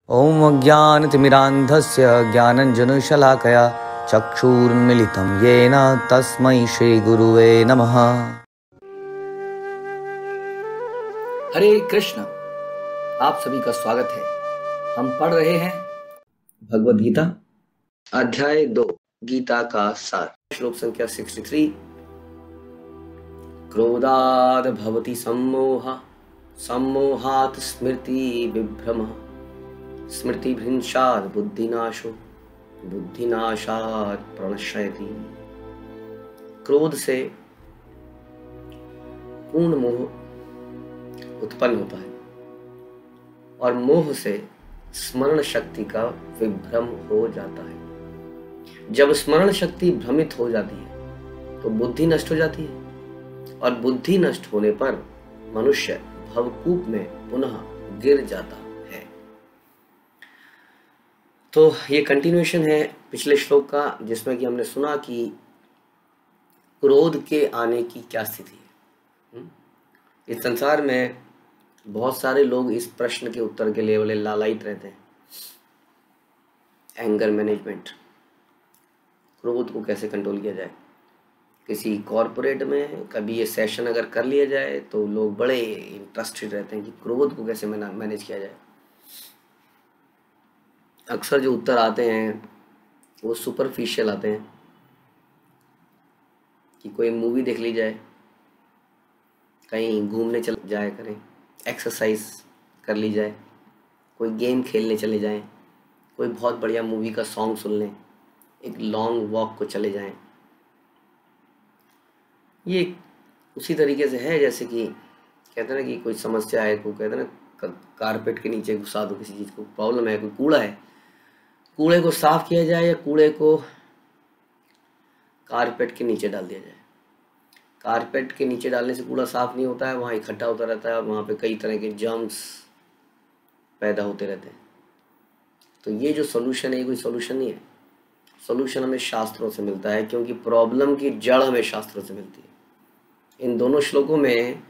ॐ अज्ञानतिमिरान्धस्य ज्ञानञ्जनशलाकया चक्षुरुन्मीलितं येन तस्मै श्रीगुरुवे नमः। हरे कृष्ण। आप सभी का स्वागत है। हम पढ़ रहे हैं भगवद गीता अध्याय 2 गीता का सार, श्लोक संख्या 63। क्रोधाद् भवति सम्मोहः, सम्मोहात् स्मृति विभ्रमः, स्मृतिभ्रंशात् बुद्धिनाशो, बुद्धिनाशात् प्रणश्यति। क्रोध से पूर्ण मोह उत्पन्न होता है और मोह से स्मरण शक्ति का विभ्रम हो जाता है। जब स्मरण शक्ति भ्रमित हो जाती है तो बुद्धि नष्ट हो जाती है और बुद्धि नष्ट होने पर मनुष्य भवकूप में पुनः गिर जाता है। तो ये कंटिन्यूएशन है पिछले श्लोक का, जिसमें कि हमने सुना कि क्रोध के आने की क्या स्थिति है। इस संसार में बहुत सारे लोग इस प्रश्न के उत्तर के लिए लालायित रहते हैं। एंगर मैनेजमेंट, क्रोध को कैसे कंट्रोल किया जाए। किसी कॉरपोरेट में कभी ये सेशन अगर कर लिया जाए तो लोग बड़े इंटरेस्टेड रहते हैं कि क्रोध को कैसे मैनेज किया जाए। अक्सर जो उत्तर आते हैं वो सुपरफिशियल आते हैं कि कोई मूवी देख ली जाए, कहीं घूमने चले जाया करें, एक्सरसाइज कर ली जाए, कोई गेम खेलने चले जाएं, कोई बहुत बढ़िया मूवी का सॉन्ग सुन लें, एक लॉन्ग वॉक को चले जाएं। ये उसी तरीके से है जैसे कि कहते हैं ना कि कोई समस्या है, कोई कहते हैं ना कारपेट के नीचे घुसा दो किसी चीज़ को, प्रॉब्लम है, कोई कूड़ा है, कूड़े को साफ किया जाए या कूड़े को कारपेट के नीचे डाल दिया जाए। कारपेट के नीचे डालने से कूड़ा साफ नहीं होता है, वहाँ इकट्ठा होता रहता है और वहाँ पे कई तरह के जर्म्स पैदा होते रहते हैं। तो ये जो सोल्यूशन है ये कोई सोल्यूशन नहीं है। सोल्यूशन हमें शास्त्रों से मिलता है, क्योंकि प्रॉब्लम की जड़ हमें शास्त्रों से मिलती है। इन दोनों श्लोकों में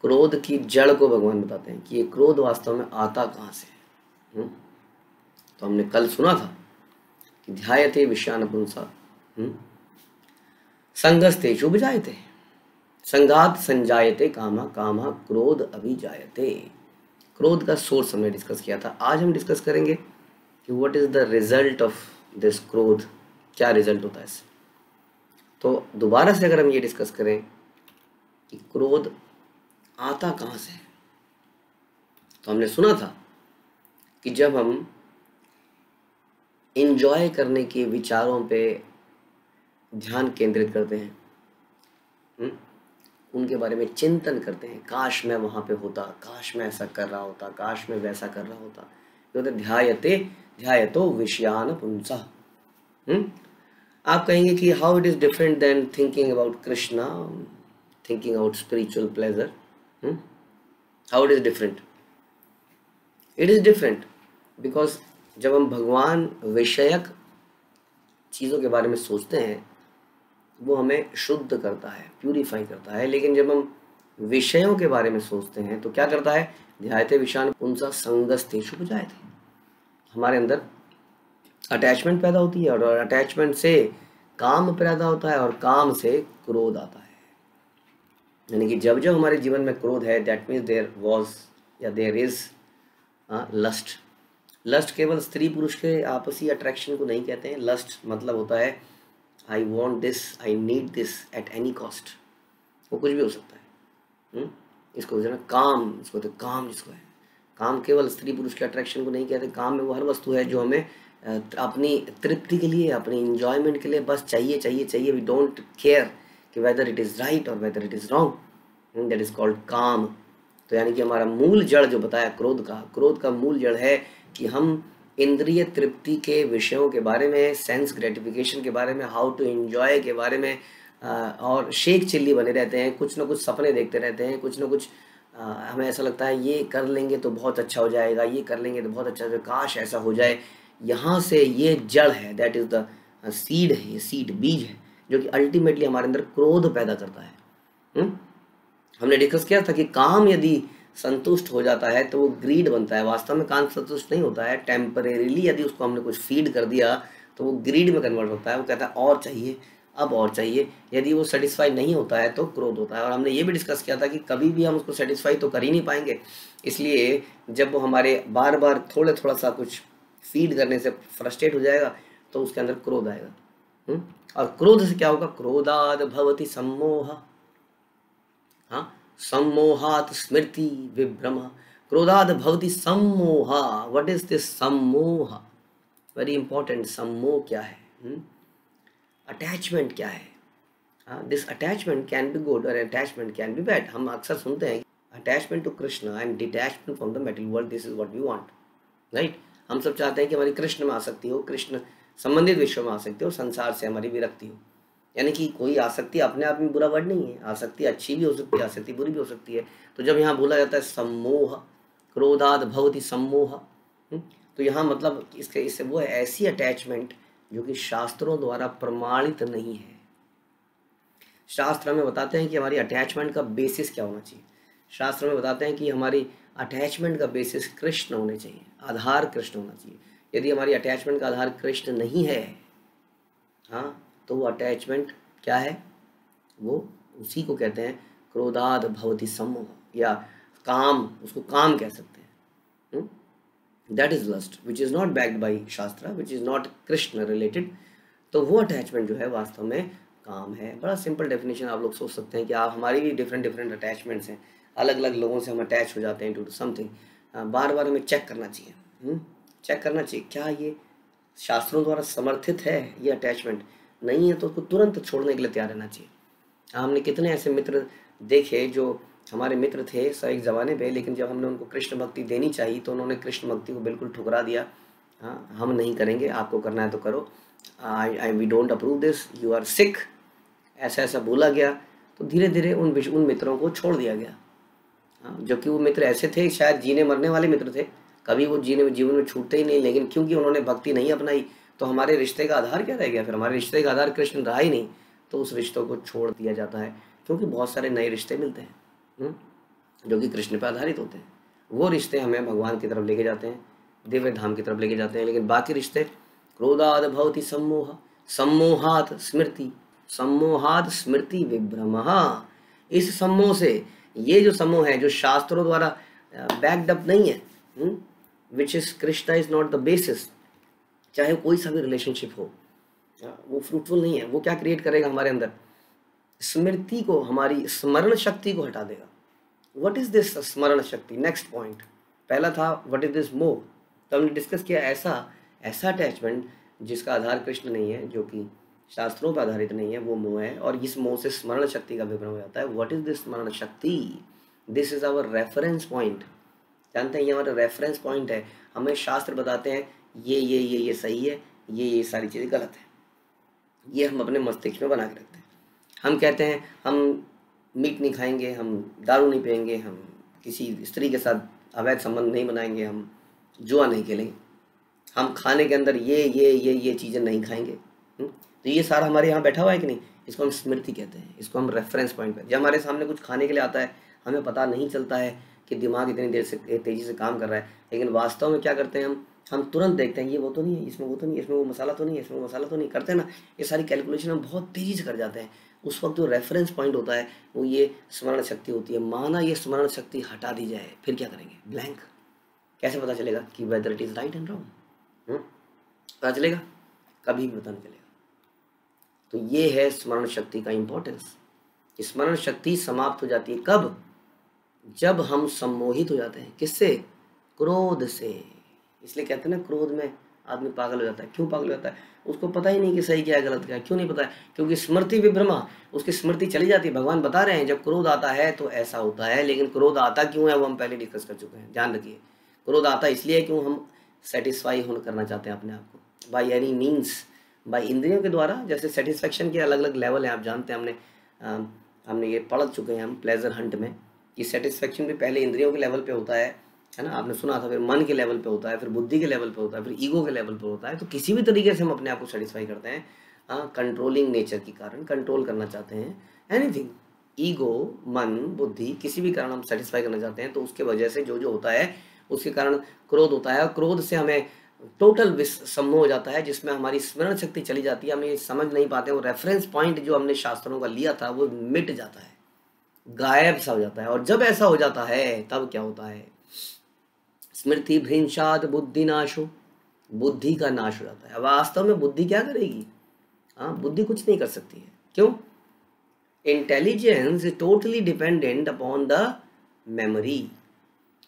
क्रोध की जड़ को भगवान बताते हैं कि ये क्रोध वास्तव में आता कहाँ से है। तो हमने कल सुना था कि ध्यायते विषयान पुंसा संगस्तेषु विजायते, संघात संजायते कामा, कामा क्रोध अभिजायते। क्रोध का सोर्स हमने डिस्कस किया था। आज हम डिस्कस करेंगे कि what is the result of this क्रोध, क्या रिजल्ट होता है इससे। तो दोबारा से अगर हम ये डिस्कस करें कि क्रोध आता कहाँ से है, तो हमने सुना था कि जब हम इंजॉय करने के विचारों पे ध्यान केंद्रित करते हैं, उनके बारे में चिंतन करते हैं, काश मैं वहाँ पे होता, काश मैं ऐसा कर रहा होता, काश मैं वैसा कर रहा होता, ये होता ध्यायते ध्यायतो विषयान पुंसा। आप कहेंगे कि how it is different than thinking about Krishna, thinking about spiritual pleasure. How it is different? It is different because जब हम भगवान विषयक चीज़ों के बारे में सोचते हैं वो हमें शुद्ध करता है, प्यूरिफाई करता है। लेकिन जब हम विषयों के बारे में सोचते हैं तो क्या करता है? ध्यायते विषयान पुंसा संगस्तेषु विजायते। हमारे अंदर अटैचमेंट पैदा होती है और अटैचमेंट से काम पैदा होता है और काम से क्रोध आता है। यानी कि जब जब हमारे जीवन में क्रोध है, दैट मीन्स देयर वॉज या देयर इज लस्ट। लस्ट केवल स्त्री पुरुष के आपसी अट्रैक्शन को नहीं कहते हैं। लस्ट मतलब होता है I want this, I need this at any cost. वो कुछ भी हो सकता है। इसको जो है ना काम, इसको तो काम जिसको है, काम केवल स्त्री पुरुष के अट्रैक्शन को नहीं कहते। काम में वो हर वस्तु है जो हमें अपनी तृप्ति के लिए, अपनी इंजॉयमेंट के लिए बस चाहिए चाहिए चाहिए। वी डोंट केयर कि वेदर इट इज़ राइट और whether it is wrong. That is called काम। तो यानी कि हमारा मूल जड़ जो बताया क्रोध का मूल जड़ है कि हम इंद्रिय तृप्ति के विषयों के बारे में, सेंस ग्रेटिफिकेशन के बारे में, हाउ टू एंजॉय के बारे में और शेख चिल्ली बने रहते हैं। कुछ ना कुछ सपने देखते रहते हैं, कुछ ना कुछ हमें ऐसा लगता है ये कर लेंगे तो बहुत अच्छा हो जाएगा, ये कर लेंगे तो बहुत अच्छा हो जाएगा, काश ऐसा हो जाए। यहाँ से ये जड़ है, दैट इज़ द सीड है, ये सीड बीज है जो कि अल्टीमेटली हमारे अंदर क्रोध पैदा करता है। हमने डिस्कस किया था कि काम यदि संतुष्ट हो जाता है तो वो ग्रीड बनता है। वास्तव में काम संतुष्ट नहीं होता है, टेम्परेरीली यदि उसको हमने कुछ फीड कर दिया तो वो ग्रीड में कन्वर्ट होता है। वो कहता है और चाहिए, अब और चाहिए। यदि वो सेटिस्फाई नहीं होता है तो क्रोध होता है। और हमने ये भी डिस्कस किया था कि कभी भी हम उसको सेटिस्फाई तो कर ही नहीं पाएंगे, इसलिए जब वो हमारे बार बार थोड़ा सा कुछ फीड करने से फ्रस्ट्रेट हो जाएगा तो उसके अंदर क्रोध आएगा। और क्रोध से क्या होगा? क्रोधाद भवति सम्मोह। हाँ, सम्मोहात स्मृति विभ्रम। क्रोधाद भवति सम्मोह। व्हाट इज दिस सम्मोह? Very important. सम्मोह क्या है? अटैचमेंट क्या है? This attachment can be good और अटैचमेंट कैन बी बैड। हम अक्सर सुनते हैं attachment to Krishna and detachment from the material world, this is what we want, right. हम सब चाहते हैं कि हमारी कृष्ण में आसक्ति हो, कृष्ण संबंधित विषयों में आसक्ति हो, संसार से हमारी विरक्ति हो। यानी कि कोई आसक्ति अपने आप में बुरा वर्ड नहीं है, आसक्ति अच्छी भी हो सकती है, आसक्ति बुरी भी हो सकती है। तो जब यहाँ बोला जाता है सम्मोह, क्रोधाद भवति सम्मोह, तो यहाँ मतलब इससे वो है ऐसी अटैचमेंट जो कि शास्त्रों द्वारा प्रमाणित नहीं है। शास्त्र हमें बताते हैं कि हमारी अटैचमेंट का बेसिस क्या होना चाहिए। शास्त्र में बताते हैं कि हमारी अटैचमेंट का बेसिस कृष्ण होने चाहिए, आधार कृष्ण होना चाहिए। यदि हमारी अटैचमेंट का आधार कृष्ण नहीं है, हाँ, तो वो अटैचमेंट क्या है? वो उसी को कहते हैं क्रोधाद भवति सम्मोह, या काम, उसको काम कह सकते हैं। That is lust which is not backed by shastra, which is not Krishna related. तो वो अटैचमेंट जो है वास्तव में काम है। बड़ा सिंपल डेफिनेशन आप लोग सोच सकते हैं कि आप, हमारी भी डिफरेंट अटैचमेंट्स हैं, अलग अलग लोगों से हम अटैच हो जाते हैं टू समथिंग। बार बार हमें चेक करना चाहिए, चेक करना चाहिए क्या ये शास्त्रों द्वारा समर्थित है। ये अटैचमेंट नहीं है तो उसको तुरंत छोड़ने के लिए तैयार रहना चाहिए। हमने कितने ऐसे मित्र देखे जो हमारे मित्र थे एक ज़माने पे, लेकिन जब हमने उनको कृष्ण भक्ति देनी चाहिए तो उन्होंने कृष्ण भक्ति को बिल्कुल ठुकरा दिया। हाँ, हम नहीं करेंगे, आपको करना है तो करो, we don't approve this, you are sick, ऐसा बोला गया। तो धीरे धीरे उन मित्रों को छोड़ दिया गया। हाँ, जो कि वो मित्र ऐसे थे शायद जीने मरने वाले मित्र थे, कभी वो जीवन में छूटते ही नहीं, लेकिन क्योंकि उन्होंने भक्ति नहीं अपनाई तो हमारे रिश्ते का आधार क्या रह गया? फिर हमारे रिश्ते का आधार कृष्ण रहा ही नहीं, तो उस रिश्तों को छोड़ दिया जाता है। क्योंकि बहुत सारे नए रिश्ते मिलते हैं जो कि कृष्ण पर आधारित होते हैं। वो रिश्ते हमें भगवान की तरफ लेके जाते हैं, दिव्य धाम की तरफ लेके जाते हैं। लेकिन बाकी रिश्ते क्रोधाद भवति सम्मोह, सम्मोहात स्मृति, सम्मोहात स्मृति विभ्रमः। इस सम्मोह से, ये जो सम्मोह है जो शास्त्रों द्वारा बैक्ड अप नहीं है, which is Krishna is not the basis, चाहे कोई सा भी रिलेशनशिप हो, वो फ्रूटफुल नहीं है। वो क्या क्रिएट करेगा हमारे अंदर? स्मृति को, हमारी स्मरण शक्ति को हटा देगा। व्हाट इज दिस स्मरण शक्ति? Next point. पहला था व्हाट इज दिस मोह, तो हमने डिस्कस किया ऐसा अटैचमेंट जिसका आधार कृष्ण नहीं है, जो कि शास्त्रों पर आधारित नहीं है, वो मोह है। और इस मोह से स्मरण शक्ति का विभ्रम हो जाता है। व्हाट इज दिस स्मरण शक्ति? This is our reference point. जानते हैं ये हमारा रेफरेंस पॉइंट है। हमें शास्त्र बताते हैं ये सही है, ये सारी चीज़ें गलत है, ये हम अपने मस्तिष्क में बना के रखते हैं। हम कहते हैं हम मीट नहीं खाएंगे, हम दारू नहीं पिएंगे, हम किसी स्त्री के साथ अवैध संबंध नहीं बनाएंगे, हम जुआ नहीं खेलेंगे, हम खाने के अंदर ये चीज़ें नहीं खाएंगे। तो ये सारा हमारे यहाँ बैठा हुआ है कि नहीं? इसको हम स्मृति कहते हैं, इसको हम रेफरेंस पॉइंट पे। जब हमारे सामने कुछ खाने के लिए आता है, हमें पता नहीं चलता है कि दिमाग इतनी देर से तेज़ी से काम कर रहा है, लेकिन वास्तव में क्या करते हैं हम तुरंत देखते हैं ये वो तो नहीं है, इसमें वो तो नहीं है, इसमें वो मसाला तो नहीं है, इसमें वो मसाला तो नहीं, करते हैं ना। ये सारी कैलकुलेशन हम बहुत तेज़ी से कर जाते हैं। उस वक्त जो रेफरेंस पॉइंट होता है वो ये स्मरण शक्ति होती है। माना ये स्मरण शक्ति हटा दी जाए, फिर क्या करेंगे? ब्लैंक। कैसे पता चलेगा कि whether it is right and wrong? पता चलेगा? कभी भी पता नहीं चलेगा। तो ये है स्मरण शक्ति का इम्पोर्टेंस। स्मरण शक्ति समाप्त हो जाती है कब? जब हम सम्मोहित हो जाते हैं। किससे? क्रोध से। इसलिए कहते हैं ना, क्रोध में आदमी पागल हो जाता है। क्यों पागल हो जाता है? उसको पता ही नहीं कि सही क्या है गलत क्या है। क्यों नहीं पता है? क्योंकि स्मृति विभ्रमा, उसकी स्मृति चली जाती है। भगवान बता रहे हैं जब क्रोध आता है तो ऐसा होता है, लेकिन क्रोध आता क्यों है वो हम पहले डिस्कस कर चुके हैं। ध्यान रखिए, क्रोध आता इसलिए क्यों? हम सेटिस्फाई करना चाहते हैं अपने आप को, बाई एनी मीन्स, बाई इंद्रियों के द्वारा। जैसे सेटिस्फेक्शन के अलग अलग लेवल हैं, आप जानते हैं, हमने ये पढ़ चुके हैं हम प्लेजर हंट में, कि सेटिस्फेक्शन भी पहले इंद्रियों के लेवल पे होता है ना, आपने सुना था, फिर मन के लेवल पे होता है, फिर बुद्धि के लेवल पे होता है, फिर ईगो के लेवल पे होता है। तो किसी भी तरीके से हम अपने आप को सेटिस्फाई करते हैं, कंट्रोलिंग नेचर के कारण कंट्रोल करना चाहते हैं एनीथिंग, ईगो, मन, बुद्धि, किसी भी कारण हम सेटिस्फाई करना चाहते हैं तो उसके वजह से जो जो होता है उसके कारण क्रोध होता है, और क्रोध से हमें टोटल सम्मोह हो जाता है, जिसमें हमारी स्मरण शक्ति चली जाती है, हम ये समझ नहीं पाते, वो रेफरेंस पॉइंट जो हमने शास्त्रों का लिया था वो मिट जाता है, गायब सा हो जाता है। और जब ऐसा हो जाता है तब क्या होता है, स्मृति भ्रंशात बुद्धि नाशो, बुद्धि का नाश हो जाता है। वास्तव में बुद्धि क्या करेगी, हाँ बुद्धि कुछ नहीं कर सकती है। क्यों? Intelligence is totally dependent upon the memory.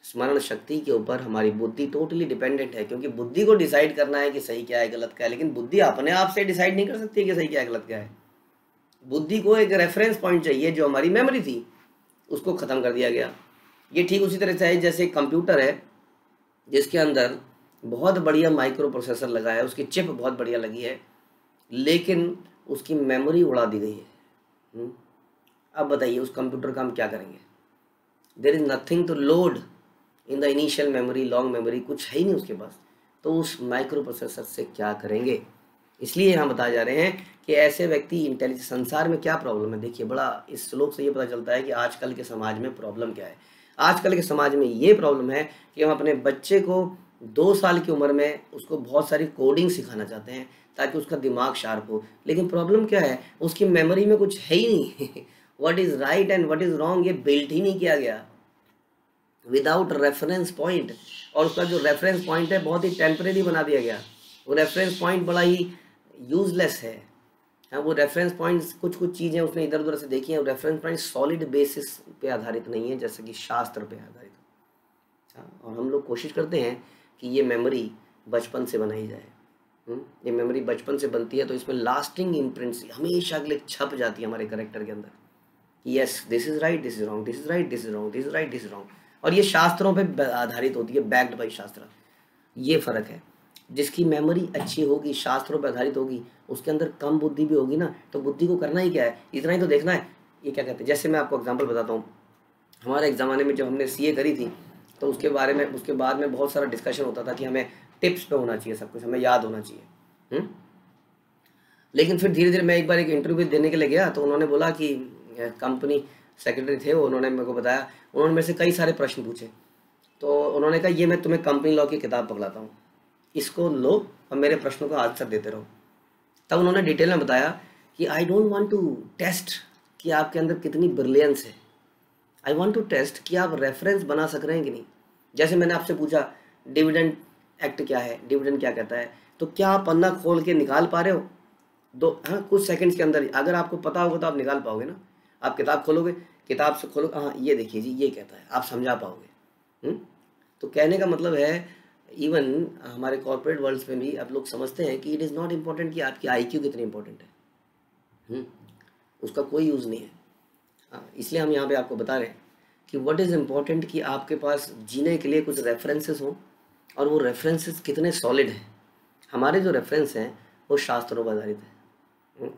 स्मरण शक्ति के ऊपर हमारी बुद्धि टोटली डिपेंडेंट है, क्योंकि बुद्धि को डिसाइड करना है कि सही क्या है गलत क्या है, लेकिन बुद्धि अपने आप से डिसाइड नहीं कर सकती कि सही क्या है गलत क्या है। बुद्धि को एक रेफरेंस पॉइंट चाहिए, जो हमारी मेमोरी थी उसको ख़त्म कर दिया गया। ये ठीक उसी तरह से है जैसे एक कंप्यूटर है जिसके अंदर बहुत बढ़िया माइक्रो प्रोसेसर लगा है, उसकी चिप बहुत बढ़िया लगी है, लेकिन उसकी मेमोरी उड़ा दी गई है। अब बताइए उस कंप्यूटर का हम क्या करेंगे? There is nothing to load in the initial memory, long memory कुछ है ही नहीं उसके पास, तो उस माइक्रो प्रोसेसर से क्या करेंगे? इसलिए यहाँ बताया जा रहे हैं कि ऐसे व्यक्ति इंटेलिजेंस, संसार में क्या प्रॉब्लम है। देखिए बड़ा इस श्लोक से ये पता चलता है कि आजकल के समाज में प्रॉब्लम क्या है। आजकल के समाज में ये प्रॉब्लम है कि हम अपने बच्चे को 2 साल की उम्र में उसको बहुत सारी कोडिंग सिखाना चाहते हैं ताकि उसका दिमाग शार्प हो, लेकिन प्रॉब्लम क्या है, उसकी मेमोरी में कुछ है ही नहीं। What is right and what is wrong ये बिल्ट ही नहीं किया गया विदाउट रेफरेंस पॉइंट, और उसका जो रेफरेंस पॉइंट है बहुत ही टेम्परेरी बना दिया गया। वो रेफरेंस पॉइंट बड़ा ही यूजलेस है। हाँ, वो रेफरेंस पॉइंट्स कुछ चीज़ें उसने इधर उधर से देखी हैं, रेफरेंस पॉइंट सॉलिड बेसिस पे आधारित नहीं है, जैसे कि शास्त्र पे आधारित। हाँ, और हम लोग कोशिश करते हैं कि ये मेमोरी बचपन से बनाई जाए। ये मेमोरी बचपन से बनती है तो इसमें लास्टिंग इम्प्रिंट्स हमेशा के लिए छप जाती है हमारे करेक्टर के अंदर। Yes, this is right, this is wrong, this is right, this is wrong, this is right, this is wrong. और ये शास्त्रों पे आधारित होती है, बैक्ड बाई शास्त्र। ये फर्क है। जिसकी मेमोरी अच्छी होगी, शास्त्रों पर आधारित होगी, उसके अंदर कम बुद्धि भी होगी ना, तो बुद्धि को करना ही क्या है, इतना ही तो देखना है। ये क्या कहते हैं, जैसे मैं आपको एग्जांपल बताता हूँ। हमारे एक ज़माने में जब हमने सीए करी थी तो उसके बारे में उसके बाद में बहुत सारा डिस्कशन होता था कि हमें टिप्स पे होना चाहिए, सब कुछ हमें याद होना चाहिए। लेकिन फिर धीरे धीरे मैं एक बार एक इंटरव्यू देने के लिए गया तो उन्होंने बोला कि कंपनी सेक्रेटरी थे, उन्होंने मेरे को बताया, उन्होंने मेरे से कई सारे प्रश्न पूछे। तो उन्होंने कहा ये मैं तुम्हें कंपनी लॉ की किताब पकड़ाता हूँ, इसको लो और मेरे प्रश्नों का आंसर देते रहो। तब उन्होंने डिटेल में बताया कि I don't want to test कि आपके अंदर कितनी ब्रिलियंस है, आई वांट टू टेस्ट कि आप रेफरेंस बना सक रहे हैं कि नहीं। जैसे मैंने आपसे पूछा डिविडेंड एक्ट क्या है, डिविडेंड क्या कहता है, तो क्या आप पन्ना खोल के निकाल पा रहे हो? हाँ, कुछ सेकंड्स के अंदर अगर आपको पता होगा तो आप निकाल पाओगे ना। आप किताब खोलोगे, किताब से खोलो, हाँ ये देखिए जी ये कहता है, आप समझा पाओगे। तो कहने का मतलब है इवन हमारे कॉर्पोरेट वर्ल्ड में भी अब लोग समझते हैं कि इट इज़ नॉट इम्पॉर्टेंट कि आपकी आईक्यू कितनी इंपॉर्टेंट है। उसका कोई यूज़ नहीं है। हाँ, इसलिए हम यहाँ पे आपको बता रहे हैं कि व्हाट इज़ इम्पॉर्टेंट कि आपके पास जीने के लिए कुछ रेफरेंसेस हों, और वो रेफरेंसेस कितने सॉलिड हैं। हमारे जो रेफरेंस हैं वो शास्त्रों पर आधारित है।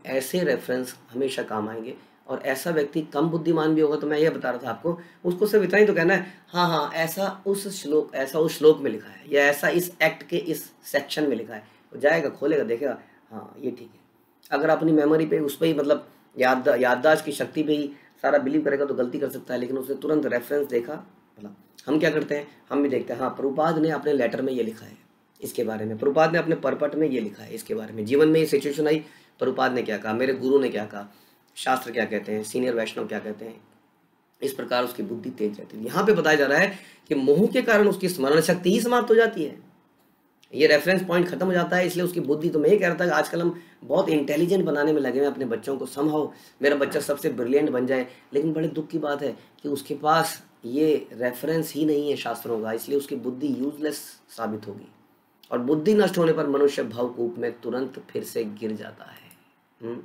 ऐसे रेफरेंस हमेशा काम आएंगे। और ऐसा व्यक्ति कम बुद्धिमान भी होगा, तो मैं ये बता रहा था आपको, उसको सिर्फ इतना ही तो कहना है हाँ ऐसा उस श्लोक में लिखा है, या ऐसा इस एक्ट के इस सेक्शन में लिखा है। वो जाएगा, खोलेगा, देखेगा, हाँ ये ठीक है। अगर अपनी मेमोरी पे उस पर ही मतलब याददाश्त की शक्ति पे ही सारा बिलीव करेगा तो गलती कर सकता है, लेकिन उसने तुरंत रेफरेंस देखा। मतलब हम क्या करते हैं, हम भी देखते हैं, हाँ प्रभुपाद ने अपने लेटर में ये लिखा है इसके बारे में, प्रभुपाद ने अपने परपट में ये लिखा है इसके बारे में, जीवन में ये सिचुएशन आई, प्रभुपाद ने क्या कहा, मेरे गुरु ने क्या कहा, शास्त्र क्या कहते हैं, सीनियर वैष्णव क्या कहते हैं। इस प्रकार उसकी बुद्धि तेज रहती है। यहाँ पे बताया जा रहा है कि मोह के कारण उसकी स्मरण शक्ति ही समाप्त हो जाती है, ये रेफरेंस पॉइंट खत्म हो जाता है, इसलिए उसकी बुद्धि। तो मैं ये कह रहा था कि आजकल हम बहुत इंटेलिजेंट बनाने में लगे हैं अपने बच्चों को, समहाउ मेरा बच्चा सबसे ब्रिलियंट बन जाए, लेकिन बड़े दुख की बात है कि उसके पास ये रेफरेंस ही नहीं है शास्त्रों का, इसलिए उसकी बुद्धि यूजलेस साबित होगी। और बुद्धि नष्ट होने पर मनुष्य भवकूप में तुरंत फिर से गिर जाता है।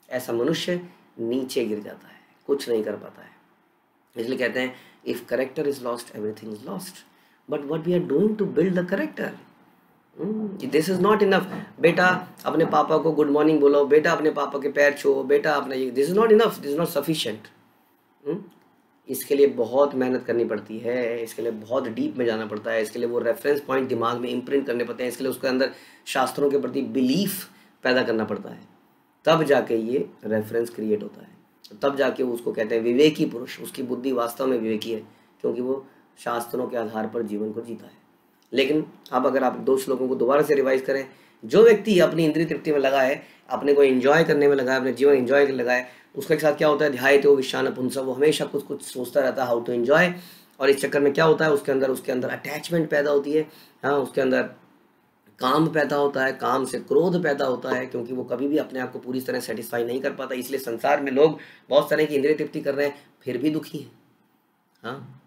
ऐसा मनुष्य नीचे गिर जाता है, कुछ नहीं कर पाता है। इसलिए कहते हैं if character is lost everything is lost, but what we are doing to build the character, this is not enough. बेटा अपने पापा को गुड मॉर्निंग बोलो, बेटा अपने पापा के पैर छुओ, बेटा अपना ये, this is not enough, this is not sufficient. इसके लिए बहुत मेहनत करनी पड़ती है, इसके लिए बहुत डीप में जाना पड़ता है, इसके लिए वो रेफरेंस पॉइंट दिमाग में इम्प्रिंट करने पड़ते हैं, इसके लिए उसके अंदर शास्त्रों के प्रति बिलीफ पैदा करना पड़ता है, तब जाके ये रेफरेंस क्रिएट होता है। तब जाके उसको कहते हैं विवेकी पुरुष। उसकी बुद्धि वास्तव में विवेकी है, क्योंकि वो शास्त्रों के आधार पर जीवन को जीता है। लेकिन अब अगर आप 2 श्लोकों को दोबारा से रिवाइज करें, जो व्यक्ति अपनी इंद्रिय तृप्ति में लगा है, अपने को एंजॉय करने में लगा है, अपने जीवन एंजॉय करने लगा है, उसके साथ क्या होता है, ध्यायते विश्वान पुंसः, वो हमेशा कुछ कुछ सोचता रहता है हाउ टू एंजॉय। और इस चक्कर में क्या होता है, उसके अंदर अटैचमेंट पैदा होती है। हाँ, उसके अंदर काम पैदा होता है, काम से क्रोध पैदा होता है, क्योंकि वो कभी भी अपने आप को पूरी तरह सेटिस्फाई नहीं कर पाता। इसलिए संसार में लोग बहुत तरह की इंद्रिय तृप्ति कर रहे हैं, फिर भी दुखी हैं। हाँ,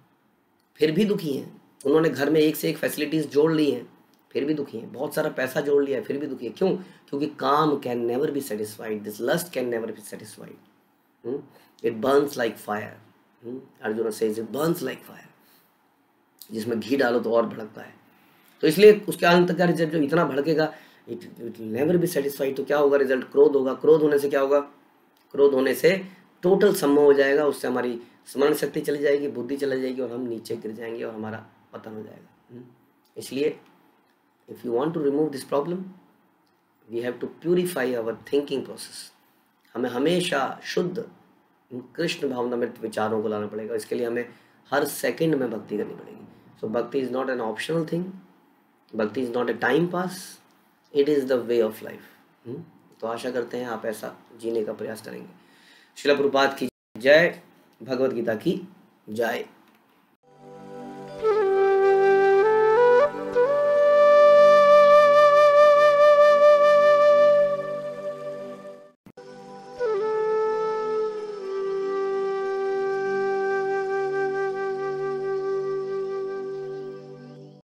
फिर भी दुखी हैं। उन्होंने घर में एक से एक फैसिलिटीज जोड़ ली हैं, फिर भी दुखी हैं। बहुत सारा पैसा जोड़ लिया है, फिर भी दुखी है। क्यों? क्योंकि काम can never be satisfied, this lust can never be satisfied, it burns like fire. Arjun says it burns like fire, जिसमें घी डालो तो और भड़कता है। तो इसलिए उसके अंत का रिजल्ट जो इतना भड़केगा, इट नेवर बी सेटिस्फाइड। तो क्या होगा रिजल्ट? क्रोध होगा। क्रोध होने से क्या होगा? क्रोध होने से टोटल सम्मोह हो जाएगा, उससे हमारी स्मरण शक्ति चली जाएगी, बुद्धि चली जाएगी, और हम नीचे गिर जाएंगे और हमारा पतन हो जाएगा। इसलिए if you want to remove this problem, we have to purify our thinking process. हमें हमेशा शुद्ध कृष्ण भावनामृत विचारों को लाना पड़ेगा। इसके लिए हमें हर सेकंड में भक्ति करनी पड़ेगी। So bhakti is not an optional thing, bhakti is not a time pass, it is the way of life. तो आशा करते हैं आप ऐसा जीने का प्रयास करेंगे। श्रील प्रभुपाद की जय, भगवद गीता की जय।